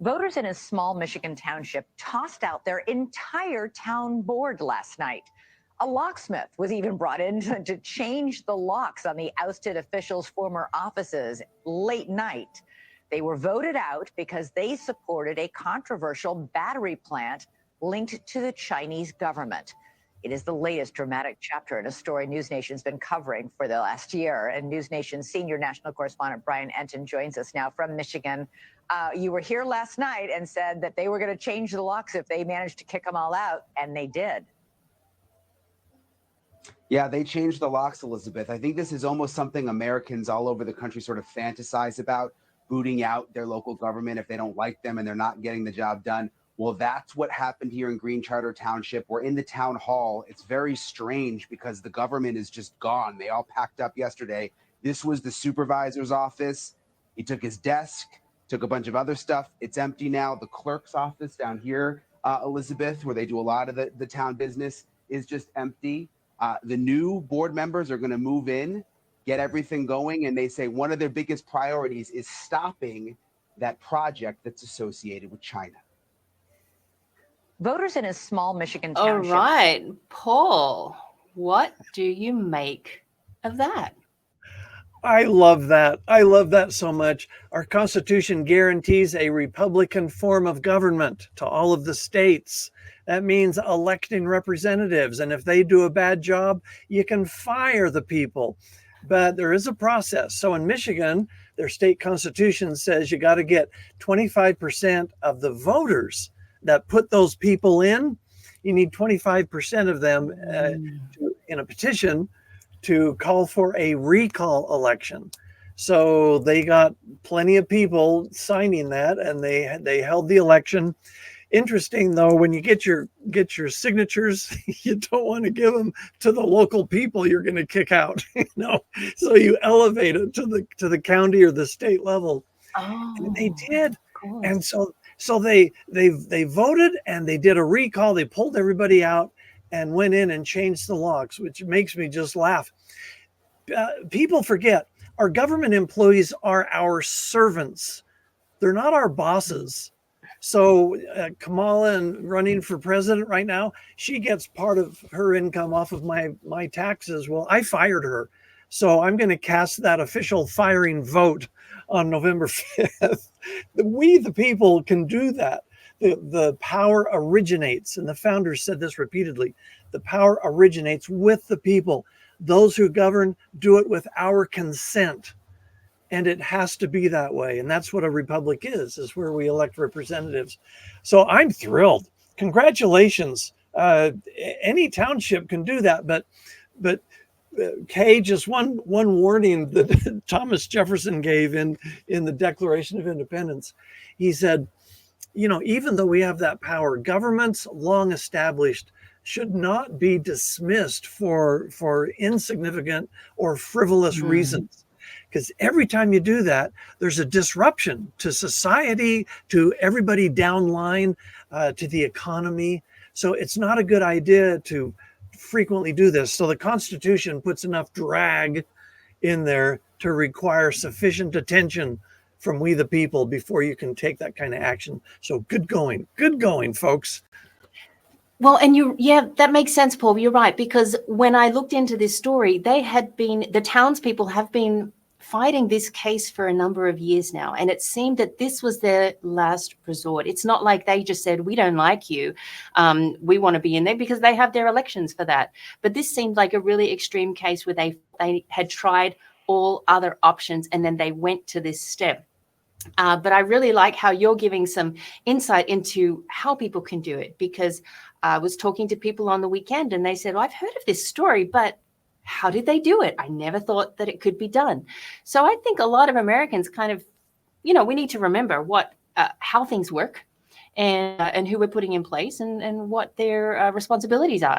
Voters in a small Michigan township tossed out their entire town board last night. A locksmith was even brought in to change the locks on the ousted officials' former offices late night. They were voted out because they supported a controversial battery plant linked to the Chinese government. It is the latest dramatic chapter in a story News Nation's been covering for the last year. And News Nation's senior national correspondent Brian Enton joins us now from Michigan. You were here last night and said that they were going to change the locks if they managed to kick them all out, and they did. Yeah, they changed the locks, Elizabeth. I think this is almost something Americans all over the country sort of fantasize about, booting out their local government if they don't like them and they're not getting the job done. Well, that's what happened here in Green Charter Township. We're in the town hall. It's very strange because the government is just gone. They all packed up yesterday. This was the supervisor's office. He took his desk, took a bunch of other stuff. It's empty now. The clerk's office down here, Elizabeth, where they do a lot of the town business, is just empty. The new board members are going to move in, get everything going, and they say one of their biggest priorities is stopping that project that's associated with China. Voters in a small Michigan township. All right, Paul, what do you make of that? I love that. I love that so much. Our Constitution guarantees a Republican form of government to all of the states. That means electing representatives. And if they do a bad job, you can fire the people. But there is a process. So in Michigan, their state constitution says you got to get 25% of the voters that put those people in. You need 25% of them in a petition to call for a recall election. So they got plenty of people signing that, and they held the election. Interesting though, when you get your signatures, you don't want to give them to the local people you're going to kick out, So you elevate it to the county or the state level. Oh, and they did. cool. And so they voted and they did a recall. They pulled everybody out and went in and changed the locks, which makes me just laugh. People forget our government employees are our servants. They're not our bosses. So Kamala, running for president right now, she gets part of her income off of my taxes. Well, I fired her. So I'm going to cast that official firing vote on November 5th. We, the people, can do that. The power originates, and the founders said this repeatedly, the power originates with the people. Those who govern do it with our consent. And it has to be that way. And that's what a republic is where we elect representatives. So I'm thrilled. Congratulations. Any township can do that. But Kay, just one warning that Thomas Jefferson gave in the Declaration of Independence. He said, even though we have that power, governments long established should not be dismissed for insignificant or frivolous reasons. Because every time you do that, there's a disruption to society, to everybody downline, to the economy. So it's not a good idea to frequently do this. So the Constitution puts enough drag in there to require sufficient attention from we the people before you can take that kind of action. So good going, folks. Well, and that makes sense, Paul. You're right, because when I looked into this story, the townspeople have been fighting this case for a number of years now. And it seemed that this was their last resort. It's not like they just said, we don't like you. We want to be in there, because they have their elections for that. But this seemed like a really extreme case where they had tried all other options and then they went to this step. But I really like how you're giving some insight into how people can do it, because I was talking to people on the weekend and they said, well, I've heard of this story, but how did they do it? I never thought that it could be done. So I think a lot of Americans kind of, we need to remember how things work and who we're putting in place and what their responsibilities are.